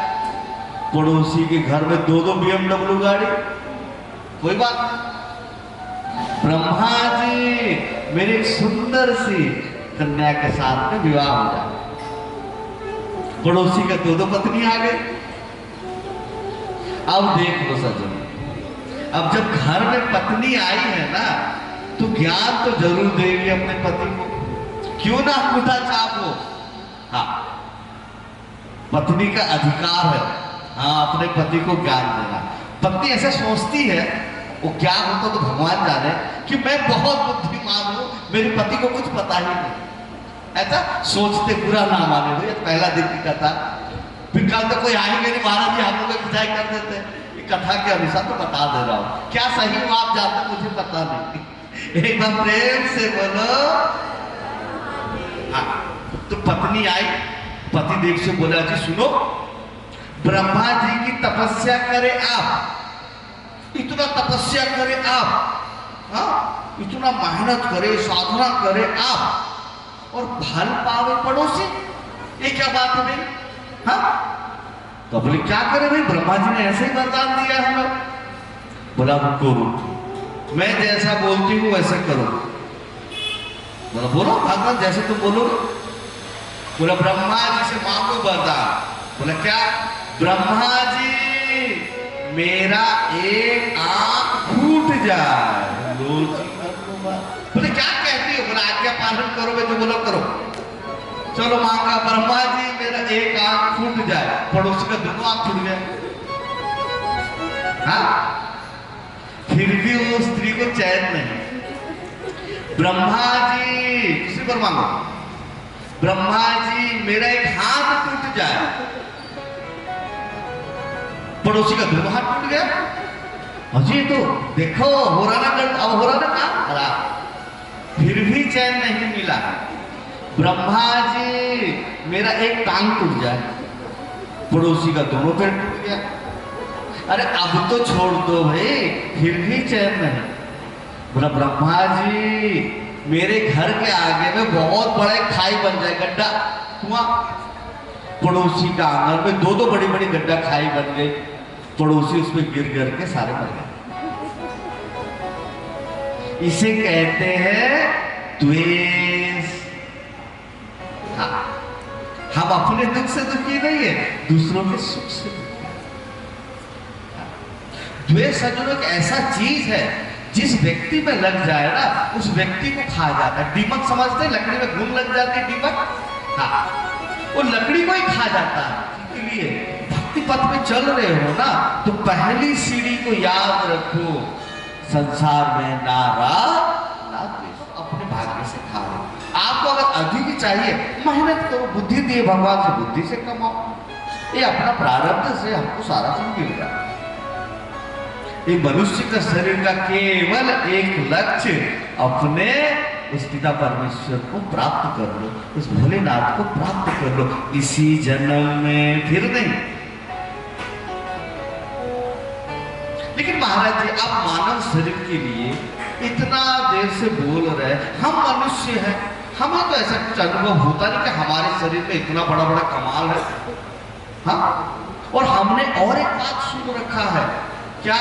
पड़ोसी के घर में 2-2 BMW गाड़ी, कोई बात नहीं। ब्रह्मा जी मेरी सुंदर सी कन्या के साथ में विवाह हो जाए। पड़ोसी का 2-2 पत्नी आ गई। अब देख लो सज्जन, अब जब घर में पत्नी आई है ना तो ज्ञान तो जरूर देगी अपने पति को, क्यों ना अंगूठा छाप हो। हाँ, पत्नी का अधिकार है हाँ अपने पति को ज्ञान देना। पत्नी ऐसे सोचती है, वो क्या होता तो भगवान जाने कि मैं बहुत बुद्धिमान हूं, मेरे पति को कुछ पता ही नहीं। ऐसा सोचते, बुरा ना माने हुए। पहला दिन की कथा, फिर कल तो कोई आएंगे नहीं, महाराज जी हम लोग खिंचाई कर देते हैं। कथा के अनुसार तो बता दे रहा हूं, क्या सही हो आप जानते मुझे पता नहीं। एक बार प्रेम से बोलो पत्नी आई, पतिदेव से बोला जी सुनो, ब्रह्मा जी की तपस्या करे आप, इतना तपस्या करे आप, हाँ, इतना मेहनत करे, साधना करे आप, और फल पावे पड़ोसी, ये क्या बात है भाई? हाँ, तो बोले क्या करे भाई, ब्रह्मा जी ने ऐसे ही वरदान दिया हमें। बोला करो, मैं जैसा बोलती हूँ वैसे करो। बोला बोलो भगवान जैसे तुम बोलो। बोला ब्रह्मा जी से मांगो वरदान। बोला क्या? ब्रह्मा जी मेरा एक आंख फूट जाए। लो जी, बोले क्या कहती हो? बोला आज्ञा पालन करोगे जो बोलो करो। चलो मांगा, ब्रह्मा जी मेरा एक आंख फूट जाए, पड़ोसी का दोनों आंख फूट गए। हाँ, फिर भी वो स्त्री को चैन नहीं। ब्रह्मा जी, किसी पर मांगो, ब्रह्मा जी मेरा एक हाथ टूट जाए, पड़ोसी का दोनों हाथ टूट गया। अजी तो देखो हो रहा ना, अब हो रहा ना काम खराब, फिर भी चैन नहीं मिला। ब्रह्मा जी मेरा एक टांग टूट जाए, पड़ोसी का दोनों पैर टूट गया। अरे अब तो छोड़ दो भाई, फिर भी चैन नहीं। बोला ब्रह्मा जी मेरे घर के आगे में बहुत बड़ा एक खाई बन जाए, गड्ढा कुआं, पड़ोसी का आंगन में दो दो बड़ी बड़ी गड्ढा खाई बन गई, पड़ोसी उसमें गिर गिर के सारे मर गए। इसे कहते हैं द्वेष। हाँ, हम अपने दुख से दुखी नहीं है, दूसरों के सुख से दुखी। द्वेष सज्जनों एक ऐसा चीज है जिस व्यक्ति में लग जाए ना, उस व्यक्ति को खा जाता है। दीमक समझते हैं, लकड़ी में घुन लग जाती है दीमक, हाँ, वो लकड़ी को ही खा जाता है। इसलिए भक्ति पथ में चल रहे हो ना, तो पहली सीढ़ी को याद रखो, संसार में ना राग ना द्वेष, अपने भाग्य से खा लो। आपको अगर अधिक चाहिए, मेहनत करो, बुद्धि दिए भगवान से, बुद्धि से कमाओ, ये अपना प्रारब्ध से हमको सारा चीज मिल रहा है। ये मनुष्य का शरीर का केवल एक लक्ष्य, अपने उस पिता परमेश्वर को प्राप्त कर लो, उस भोलेनाथ को प्राप्त कर लो इसी जन्म में, फिर नहीं। लेकिन महाराज जी आप मानव शरीर के लिए इतना देर से बोल रहे हैं, हम मनुष्य हैं, हमें तो ऐसा कुछ अनुभव होता नहीं कि हमारे शरीर में इतना बड़ा बड़ा कमाल है। हाँ, और हमने और एक बात सुन रखा है, क्या?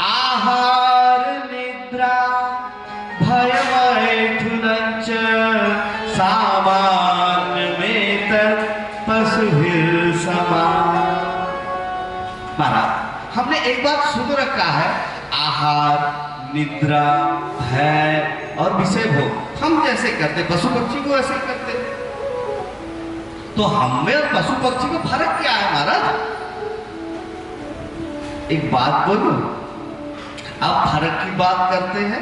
आहार निद्रा भय मैथुनञ्च सामान्य में पशुभिर समान। महाराज हमने एक बात सुन रखा है, आहार निद्रा भय और विषय भोग हम जैसे करते, पशु पक्षी को ऐसे करते, तो हमें और पशु पक्षी को फर्क क्या है महाराज? एक बात बोलूं, आप फर्क की बात करते हैं,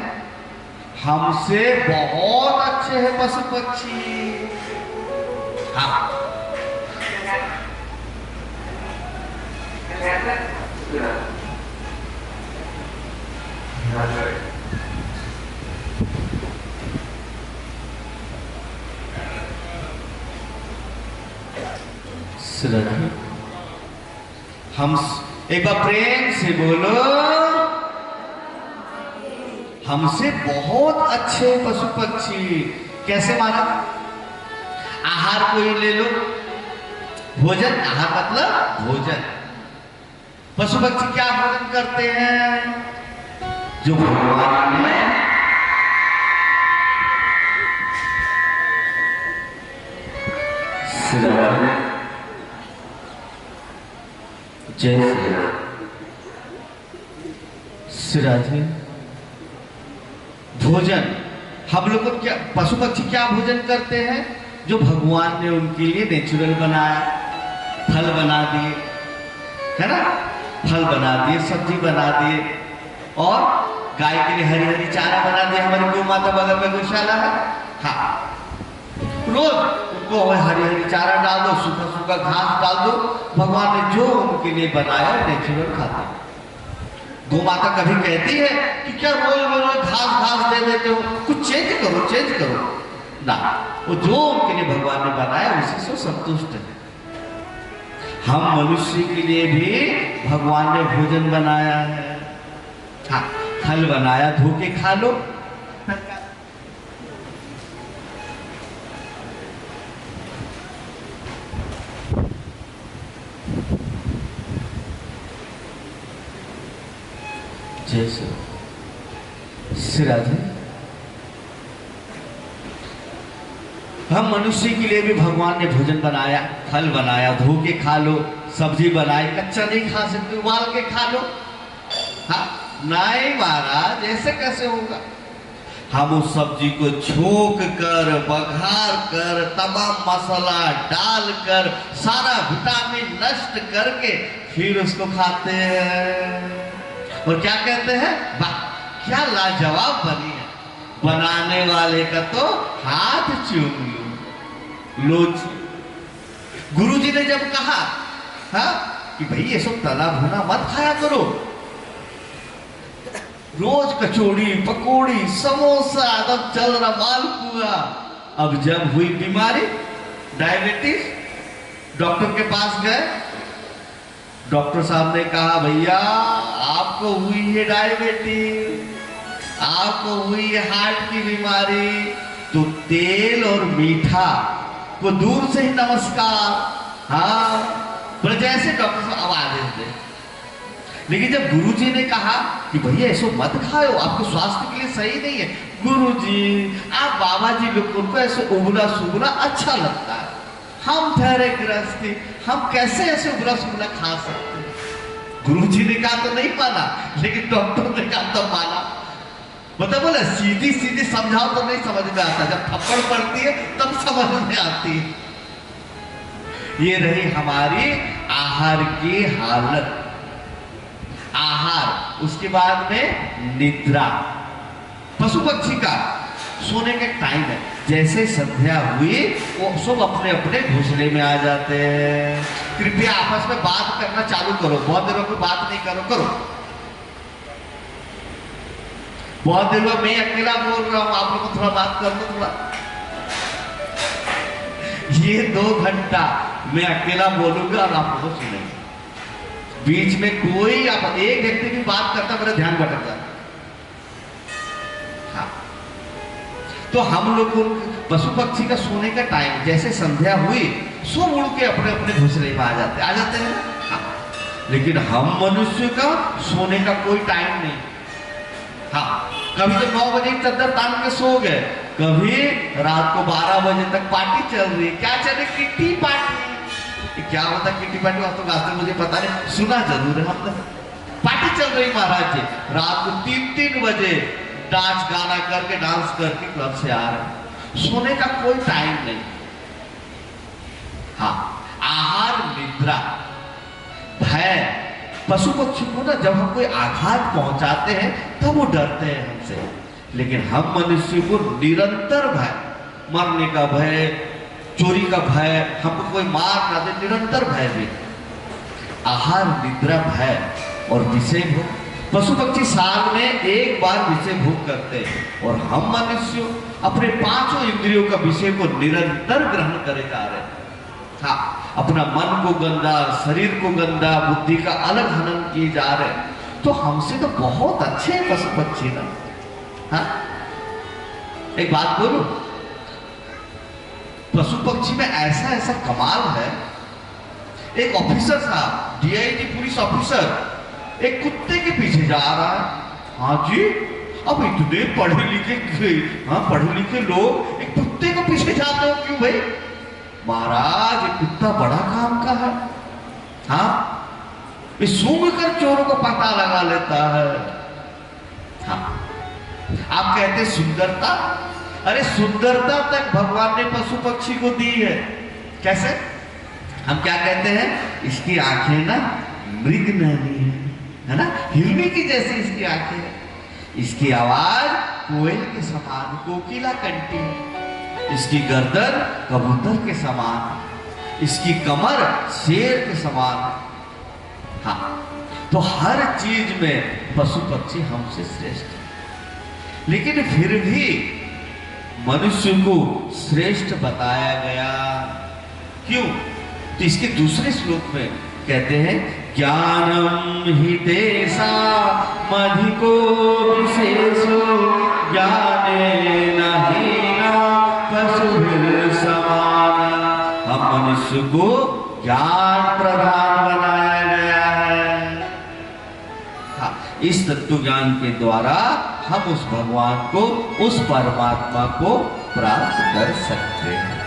हमसे बहुत अच्छे हैं पशु पक्षी। हाँ, हम एक बार प्रेम से बोलो, हमसे बहुत अच्छे पशु पक्षी। कैसे माना? आहार कोई ले लो, भोजन, आहार मतलब भोजन। पशु पक्षी क्या भोजन करते हैं? जो भगवान ने जैसे सिराजे भोजन, हम लोग को क्या, पशु पक्षी क्या भोजन करते हैं? जो भगवान ने उनके लिए नेचुरल बनाया, फल बना दिए, है ना, फल बना दिए, सब्जी बना दिए, और गाय के लिए हरी हरी चारा बना दिया। हमारी गौ माता बगल में गौशाला है, हाँ, रोज उनको हरी हरी चारा डाल दो, सूखा सूखा घास डाल दो। भगवान ने जो उनके लिए बनाया नेचुरल खाते हैं। गौ माता कभी कहती है कि क्या रोज रोज घास घास दे देते हो, कुछ चेंज करो, चेंज करो। ना, वो जो उनके लिए भगवान ने बनाया उसी से संतुष्ट है। हम मनुष्य के लिए भी भगवान ने भोजन बनाया है। हाँ, फल बनाया, धो के खा लो। जैसे राधे, हम मनुष्य के लिए भी भगवान ने भोजन बनाया, फल बनाया, धो के खा लो। सब्जी बनाई, कच्चा नहीं खा सकते, उबाल के खा लो। हाँ, नहीं महाराज, ऐसे कैसे होगा? हम उस सब्जी को छोक कर, बघार कर, तमाम मसाला डालकर, सारा विटामिन नष्ट करके फिर उसको खाते हैं। और क्या कहते हैं? वाह, क्या लाजवाब बनी है, बनाने वाले का तो हाथ चूम लो। गुरुजी ने जब कहा हाँ कि भाई ये सब तला भुना मत खाया करो, रोज कचौड़ी, पकौड़ी, समोसा, तब चल रहा मालपुआ। अब जब हुई बीमारी, डायबिटीज, डॉक्टर के पास गए। डॉक्टर साहब ने कहा भैया आपको हुई है डायबिटीज, आपको हुई है हार्ट की बीमारी, तो तेल और मीठा को दूर से ही नमस्कार। हाँ, पर जैसे डॉक्टर साहब आदेश दे। लेकिन जब गुरुजी ने कहा कि भैया ऐसा मत खाओ, आपके स्वास्थ्य के लिए सही नहीं है। गुरुजी, आप बाबा जी लोगों को ऐसे उबला सुबला अच्छा लगता है, हम ठहरे गृहस्थी, हम कैसे ऐसे उबला सुबला खा सकते हैं? गुरुजी ने कहा तो नहीं माना, लेकिन डॉक्टर ने कहा तो माना। मतलब बोला सीधी सीधी समझाओ तो नहीं समझ में आता, जब थप्पड़ पड़ती है तब समझ में आती है। ये रही हमारी आहार की हालत। आहार, उसके बाद में निद्रा। पशु पक्षी का सोने का टाइम है, जैसे संध्या हुई वो सब अपने अपने घोंसले में आ जाते हैं। कृपया आपस में बात करना चालू करो, बहुत देर में बात नहीं करो। बहुत देर में मैं अकेला बोल रहा हूं, आप लोग को थोड़ा बात कर लो थोड़ा। ये 2 घंटा मैं अकेला बोलूंगा और आप लोग सुनेंगे। बीच में कोई आप एक व्यक्ति भी बात करता मेरा ध्यान भटक जाता। हाँ, तो हम लोग पशु पक्षी का सोने का टाइम, जैसे संध्या हुई सब उड़ के अपने अपने घोंसले में आ जाते हैं। हाँ, लेकिन हम मनुष्य का सोने का कोई टाइम नहीं। हाँ, कभी तो 9 बजे चद्दर तान के सो गए, कभी रात को 12 बजे तक पार्टी चल रही है। क्या चल रही? Kitty party. क्या होता है किट्टी पार्टी? तो वास्तव मुझे पता नहीं, सुना जरूर है हमने। पार्टी चल रही महाराज जी, रात को 3-3 बजे डांस गाना करके, डांस करके क्लब से आ रहे। सोने का कोई टाइम नहीं। हाँ, आहार, निद्रा, भय। पशु पक्षी को ना जब हम कोई आघात पहुंचाते हैं तब वो डरते हैं हमसे, लेकिन हम मनुष्य को निरंतर भय, मरने का भय, चोरी का भय, हमको कोई मार ना दे, निरंतर भय भी। आहार, निद्रा, भय और विषय भोग। पशु पक्षी साल में एक बार विषय भोग करते हैं और हम मनुष्य अपने 5 इंद्रियों का विषय को निरंतर ग्रहण करे जा रहे हैं। हाँ, अपना मन को गंदा, शरीर को गंदा, बुद्धि का अलग हनन किए जा रहे हैं। तो हमसे तो बहुत अच्छे हैं पशु पक्षी ना। हाँ, एक बात बोलूं, पशु पक्षी में ऐसा ऐसा कमाल है। एक ऑफिसर साहब, डीआईजी पुलिस ऑफिसर, एक कुत्ते के पीछे जा रहा है। हाँ जी, अब इतने पढ़े लिखे लोग एक कुत्ते को पीछे जाते हो क्यों भाई? महाराज, ये कुत्ता बड़ा काम का है। हाँ, ये सूंघ कर चोरों को पता लगा लेता है। हाँ, आप कहते सुंदरता, अरे सुंदरता तक भगवान ने पशु पक्षी को दी है। कैसे? हम क्या कहते हैं? इसकी आंखें ना मृग नैनी है ना, हिरनी की जैसी इसकी आंखें हैं। इसकी आवाज कोयल के समान, कोकिला कंठी। इसकी गर्दन कबूतर के समान, इसकी कमर शेर के समान। हाँ, तो हर चीज में पशु पक्षी हमसे श्रेष्ठ है। लेकिन फिर भी मनुष्य को श्रेष्ठ बताया गया। क्यों? तो इसके दूसरे श्लोक में कहते हैं ज्ञानम हि तेषा मधिको विशेषो ज्ञानेन हीना पशुभिः समान। हम मनुष्य को ज्ञान प्रधान बनाया गया है। हाँ, इस तत्व ज्ञान के द्वारा हम उस भगवान को, उस परमात्मा को प्राप्त कर सकते हैं।